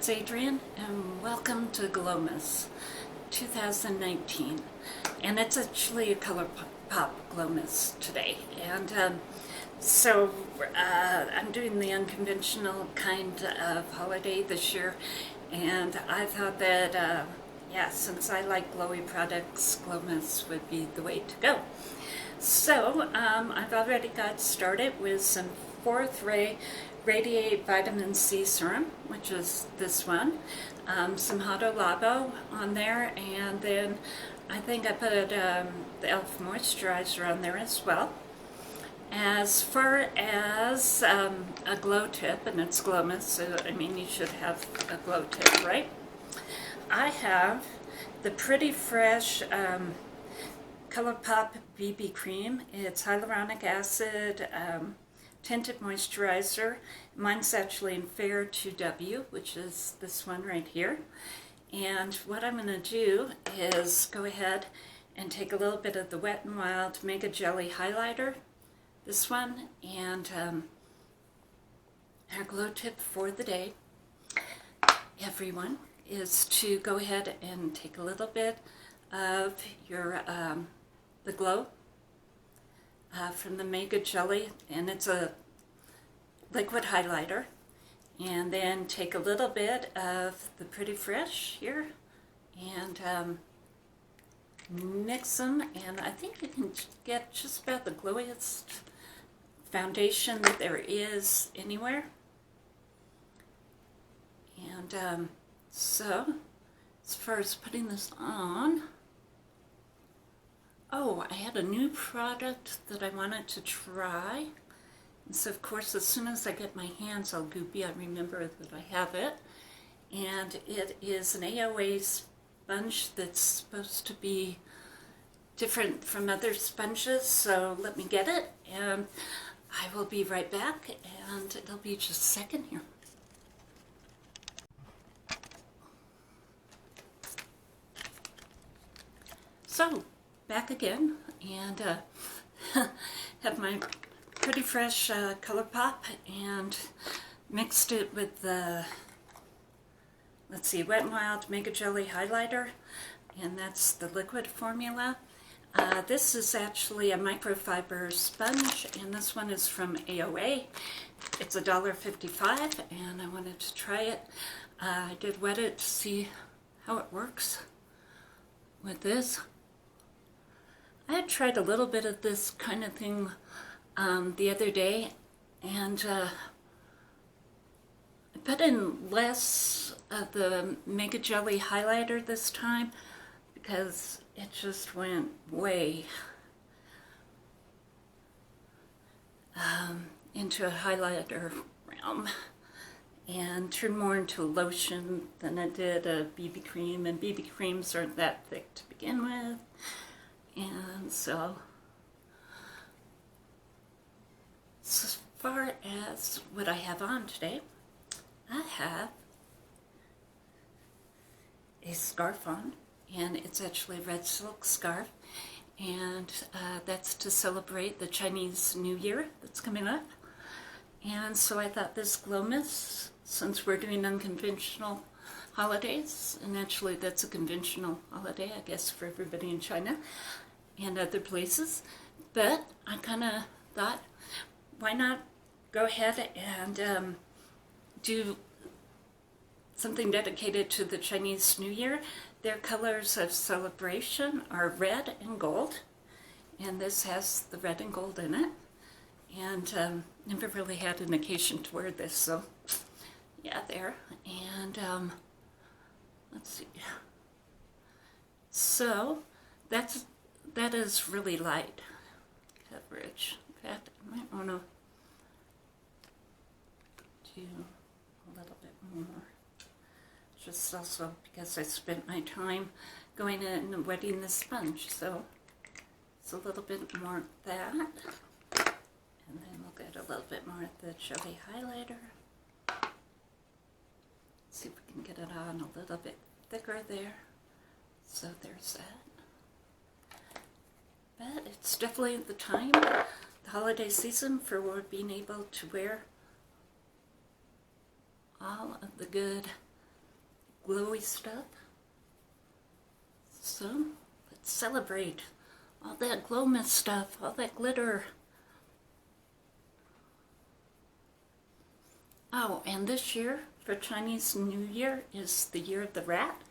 It's Adrienne and welcome to Glowmus 2019, and it's actually a Colourpop Glowmus today, and I'm doing the unconventional kind of holiday this year, and I thought that since I like glowy products, Glowmus would be the way to go. So I've already got started with some 4th Ray Radiate Vitamin C Serum, which is this one, some Hado Labo on there, and then I think I put the e.l.f. Moisturizer on there as well. As far as a glow tip, and it's Glowmus, so I mean you should have a glow tip, right? I have the Pretty Fresh Colourpop BB Cream. It's hyaluronic acid, tinted moisturizer. Mine's actually in Fair 2W, which is this one right here. And what I'm going to do is go ahead and take a little bit of the WetNWild Mega Jelly Highlighter, this one, and our glow tip for the day, everyone, is to go ahead and take a little bit of your the glow from the Mega Jelly, and it's a liquid highlighter, and then take a little bit of the Pretty Fresh here and mix them, and I think you can get just about the glowiest foundation that there is anywhere. And so as far as putting this on, oh, I had a new product that I wanted to try. And so, of course, as soon as I get my hands all goopy, I remember that I have it. And it is an AOA sponge that's supposed to be different from other sponges. So let me get it, and I will be right back. And it'll be just a second here. So, back again, and have my Pretty Fresh Colourpop, and mixed it with the, let's see, WetNWild Mega Jelly Highlighter, and that's the liquid formula. This is actually a microfiber sponge, and this one is from AOA. It's $1.55, and I wanted to try it. I did wet it to see how it works with this. I had tried a little bit of this kind of thing the other day, and I put in less of the Mega Jelly highlighter this time because it just went way into a highlighter realm and turned more into a lotion than it did a BB cream, and BB creams aren't that thick to begin with. And so, as far as what I have on today, I have a scarf on, and it's actually a red silk scarf, and that's to celebrate the Chinese New Year that's coming up. And so I thought this Glowmus, since we're doing unconventional holidays, and actually that's a conventional holiday, I guess, for everybody in China and other places, but I kind of thought, why not go ahead and do something dedicated to the Chinese New Year. Their colors of celebration are red and gold, and this has the red and gold in it, and never really had an occasion to wear this, so yeah, there. And let's see, so that is really light coverage. In fact, I might want to do a little bit more, just also because I spent my time going in and wetting the sponge, so it's a little bit more of that, and then we'll get a little bit more of the jelly highlighter. See if we can get it on a little bit thicker there. So there's that. But it's definitely the time, the holiday season, for being able to wear all of the good glowy stuff. So let's celebrate all that Glowmus stuff, all that glitter. Oh, and this year for Chinese New Year is the year of the rat.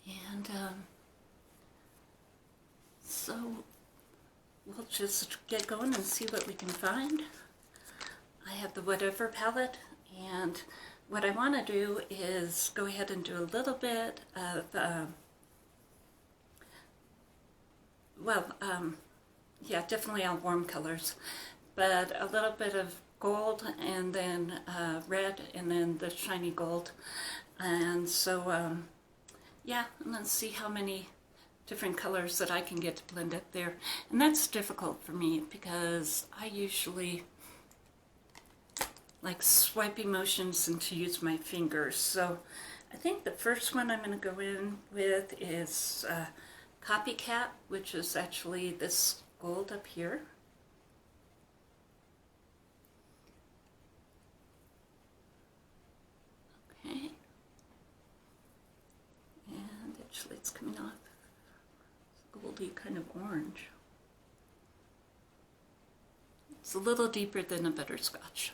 And so we'll just get going and see what we can find. I have the Whatever palette, and what I want to do is go ahead and do a little bit of, yeah, definitely all warm colors, but a little bit of gold and then red and then the shiny gold. And so, yeah, and let's see how many different colors that I can get to blend up there. And that's difficult for me because I usually like swiping motions and to use my fingers. So I think the first one I'm going to go in with is Copycat, which is actually this gold up here. Okay. And actually it's coming off goldy kind of orange. It's a little deeper than a butterscotch.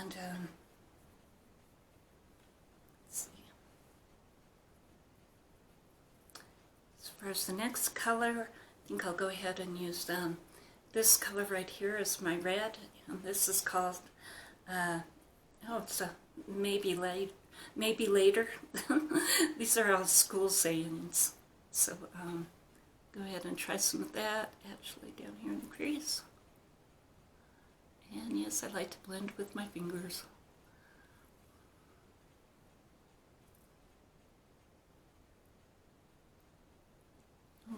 And let's see. As far as the next color, I think I'll go ahead and use this color right here is my red, and this is called it's a maybe later. These are all school sayings. So go ahead and try some of that actually down here in the crease. And yes, I like to blend with my fingers.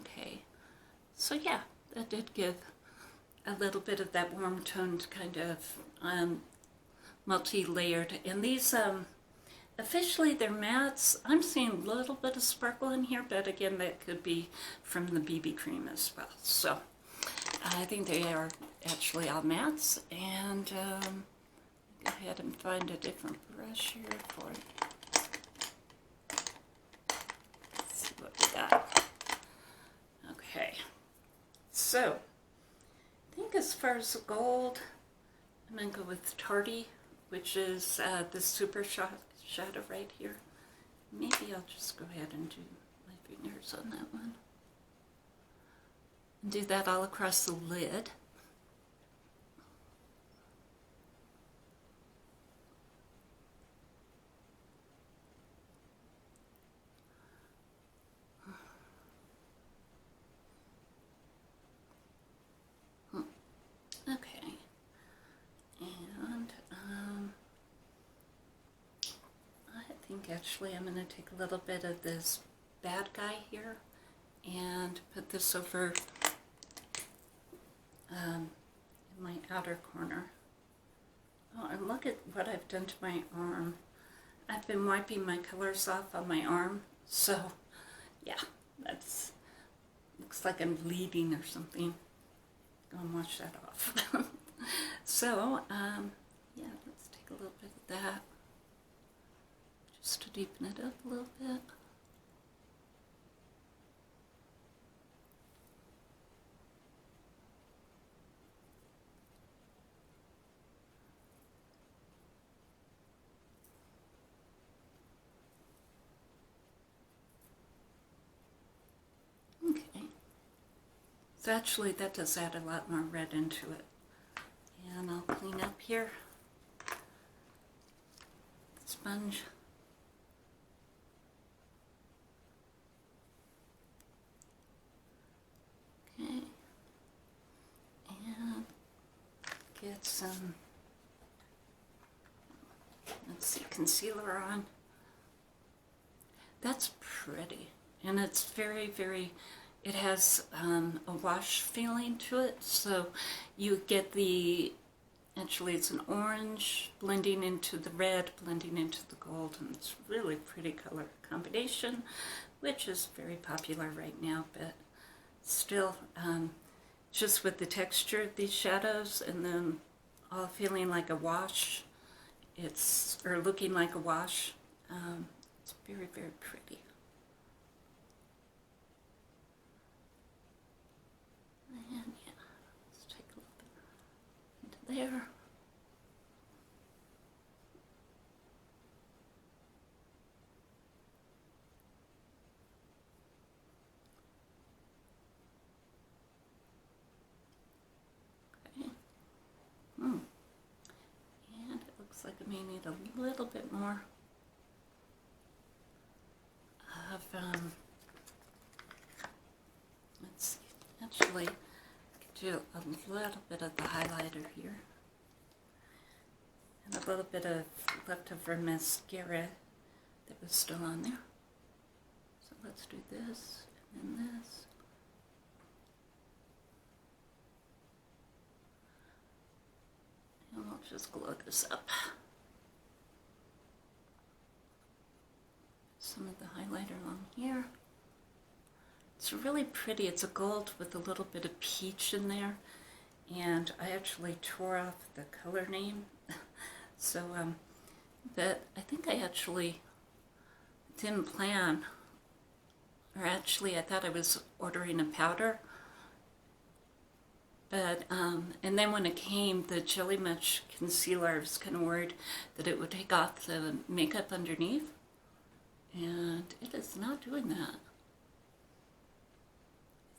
Okay, so yeah, that did give a little bit of that warm toned kind of multi-layered. And these, officially they're mattes. I'm seeing a little bit of sparkle in here, but again, that could be from the BB cream as well. So I think they are actually all mattes, and go ahead and find a different brush here for it. Let's see what we got. Okay, so I think as far as the gold, I'm going to go with Tardy, which is the super shadow right here. Maybe I'll just go ahead and do my fingers on that one. And do that all across the lid. Okay. And I think actually I'm going to take a little bit of this bad guy here and put this over in my outer corner. Oh, and look at what I've done to my arm. I've been wiping my colors off on my arm, so yeah, that's looks like I'm bleeding or something. Go and wash that off. So, yeah, let's take a little bit of that just to deepen it up a little bit. So actually that does add a lot more red into it. And I'll clean up here. Sponge. Okay. And get some, let's see, concealer on. That's pretty. And it's very, very, it has a wash feeling to it, so you get the, actually it's an orange blending into the red, blending into the gold, and it's really pretty color combination, which is very popular right now, but still, just with the texture of these shadows and then all feeling like a wash, it's, or looking like a wash. It's very, very pretty. And yeah, let's take a little bit into there. And it looks like I may need a little bit more of, let's see, actually, I could do a little bit of the highlighter here. And a little bit of leftover mascara that was still on there. So let's do this, and then this. And we'll just glow this up. Some of the highlighter along here. It's really pretty. It's a gold with a little bit of peach in there. And I actually tore off the color name. So, but I think I actually didn't plan, or actually I thought I was ordering a powder. But, and then when it came, the Jelly Much concealer, I was kind of worried that it would take off the makeup underneath. And it is not doing that.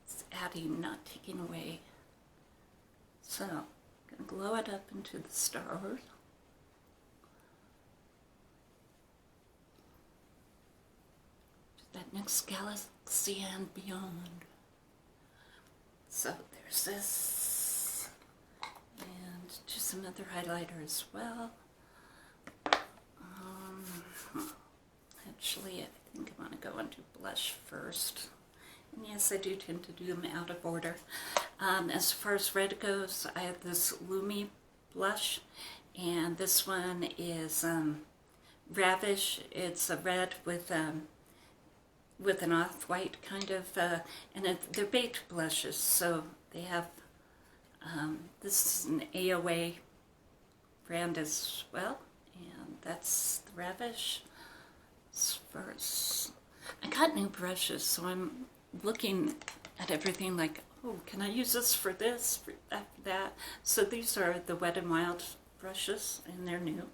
It's adding, not taking away. So, I'm going to glow it up into the stars. To that next galaxy and beyond. So, there's this. And just some other highlighter as well. Actually, I think I want to go into blush first. And yes, I do tend to do them out of order. As far as red goes, I have this Lumi blush, and this one is Ravish. It's a red with an off-white kind of, and they're baked blushes, so they have, this is an AOA brand as well, and that's the Ravish. First, I got new brushes, so I'm looking at everything like, oh, can I use this for this, for that? So these are the WetNWild brushes, and they're new,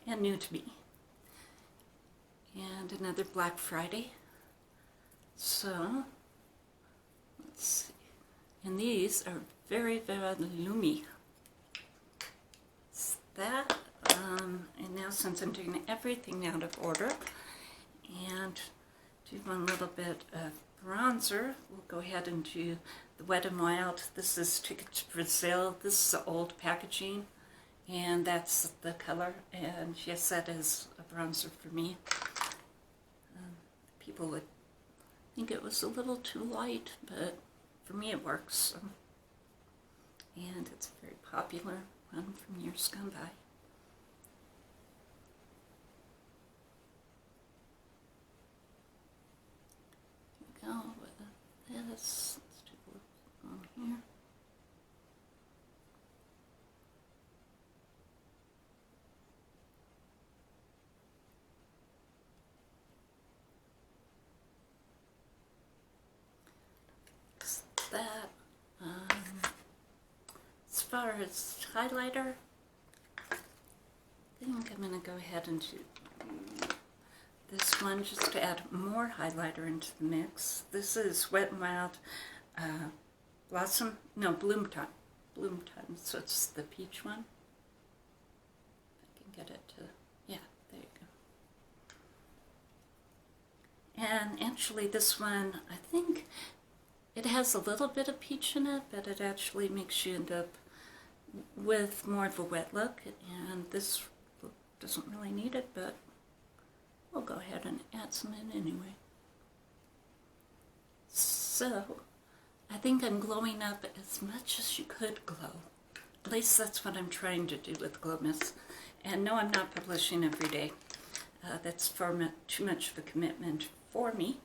and new to me. And another Black Friday. So, let's see. And these are very, very Lumi. It's that. And now since I'm doing everything out of order, and do one little bit of bronzer, we'll go ahead and do the WetNWild. This is Ticket to Brazil. This is the old packaging, and that's the color. And yes, that is a bronzer for me. People would think it was a little too light, but for me it works. So. And it's a very popular one from years gone by. Go with this. Let's do a little on here. That. As far as highlighter, I think I'm going to go ahead and do this one just to add more highlighter into the mix. This is WetNWild Bloom Time. Bloom Time, so it's the peach one. If I can get it to, yeah, there you go. And actually this one, I think it has a little bit of peach in it, but it actually makes you end up with more of a wet look, and this look doesn't really need it, but we'll go ahead and add some in anyway. So, I think I'm glowing up as much as you could glow. At least that's what I'm trying to do with Glowmus. And no, I'm not publishing every day. That's too much of a commitment for me.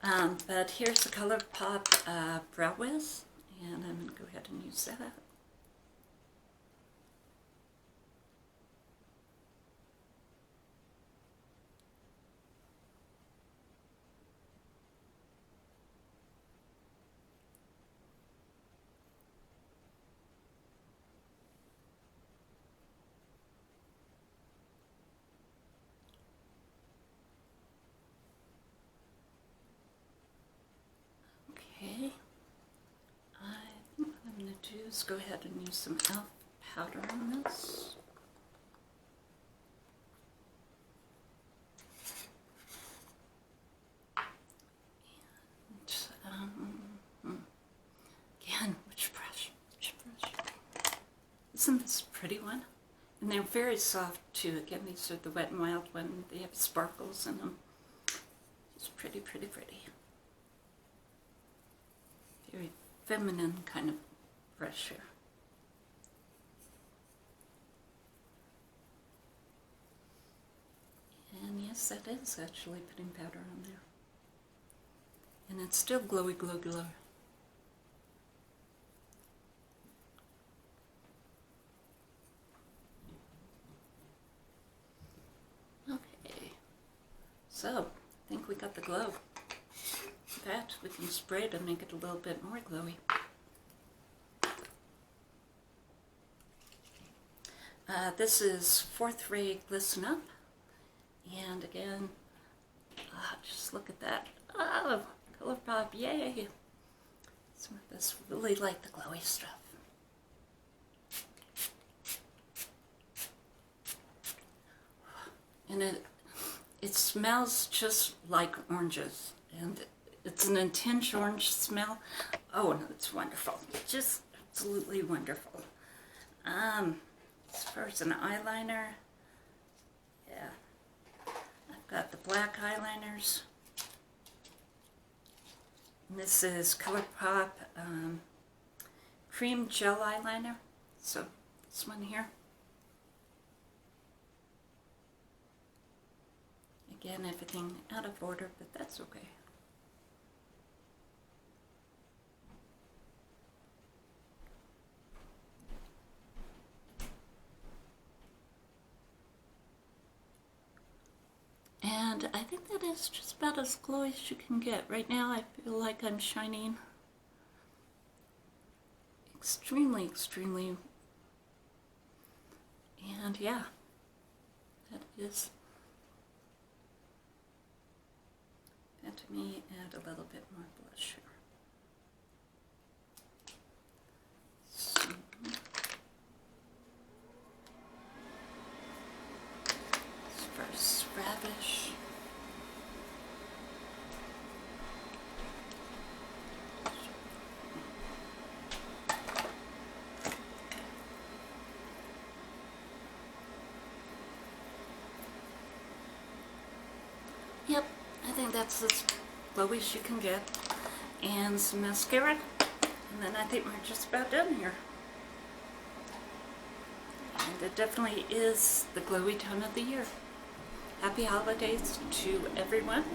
But here's the Colourpop Brow Wiz, and I'm going to go ahead and use that. is go ahead and use some e.l.f. powder on this. And, again, which brush? Isn't this a pretty one? And they're very soft too. Again, these are the WetNWild one. They have sparkles in them. It's pretty, pretty, pretty. Very feminine kind of brush here. And yes, that is actually putting powder on there. And it's still glowy, glow, glow. Okay, so I think we got the glow. In fact, we can spray it and make it a little bit more glowy. This is 4th Ray Glisten Up. And again, just look at that. Oh, Colourpop, yay! Some of this really like the glowy stuff. And it smells just like oranges. And it's an intense orange smell. Oh, no, it's wonderful. Just absolutely wonderful. As far as an eyeliner, yeah. I've got the black eyeliners. And this is Colourpop Cream Gel Eyeliner. So, this one here. Again, everything out of order, but that's okay. And I think that is just about as glowy as you can get. Right now I feel like I'm shining extremely, extremely, and yeah, that is, and to me, add a little bit more blush here. So, first Radish. Yep, I think that's as glowy as you can get. And some mascara. And then I think we're just about done here. And it definitely is the glowy time of the year. Happy holidays to everyone.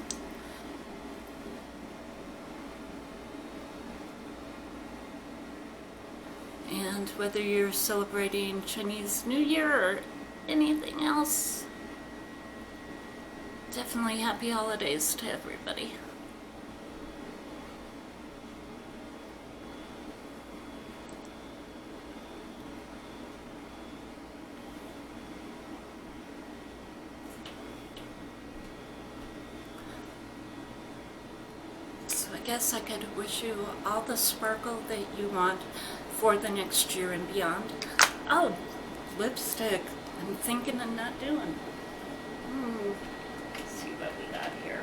And whether you're celebrating Chinese New Year or anything else, definitely happy holidays to everybody. I guess I could wish you all the sparkle that you want for the next year and beyond. Oh, lipstick. I'm thinking and not doing. Let's see what we got here.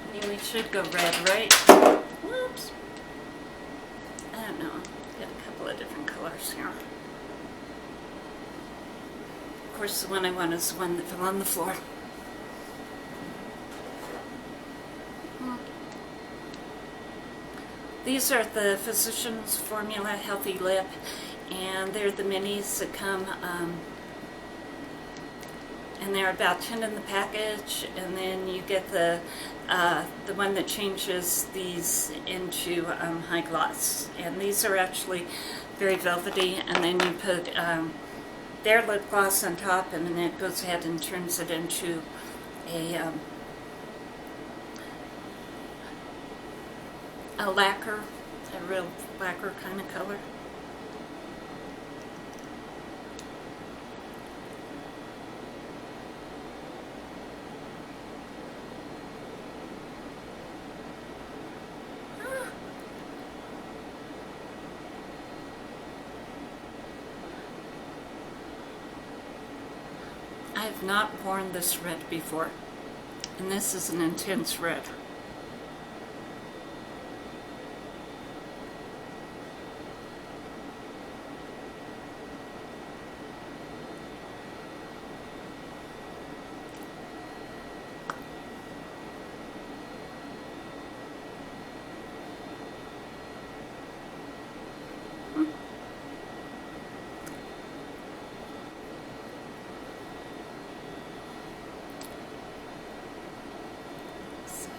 I mean, we should go red, right? Whoops. I don't know. Got a couple of different colors here. Of course, the one I want is the one that fell on the floor. These are the Physicians Formula Healthy Lip, and they're the minis that come, and they're about 10 in the package, and then you get the one that changes these into high gloss. And these are actually very velvety, and then you put their lip gloss on top, and then it goes ahead and turns it into a lacquer, a real lacquer kind of color. I've not worn this red before, and this is an intense red.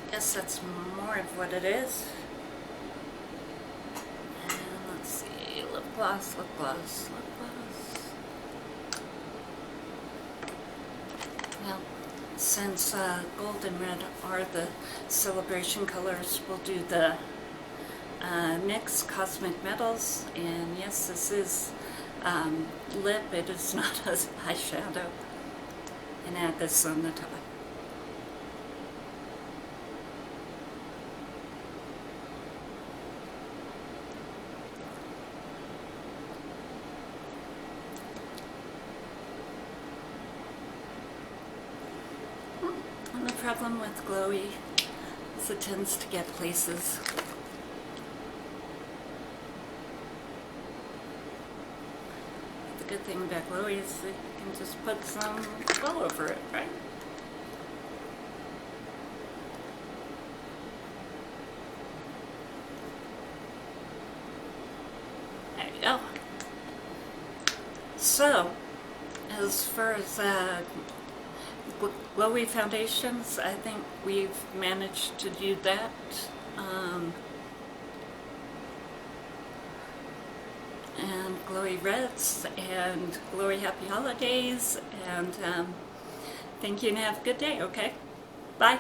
I guess that's more of what it is. And let's see, lip gloss, lip gloss, lip gloss. Well, since gold and red are the celebration colors, we'll do the NYX Cosmic Metals. And yes, this is lip, it is not an eyeshadow. And add this on the top. And the problem with glowy is it tends to get places. The good thing about glowy is that you can just put some glow over it, right? There you go. So, as far as glowy foundations, I think we've managed to do that. And glowy reds, and glowy happy holidays, and thank you and have a good day, okay? Bye.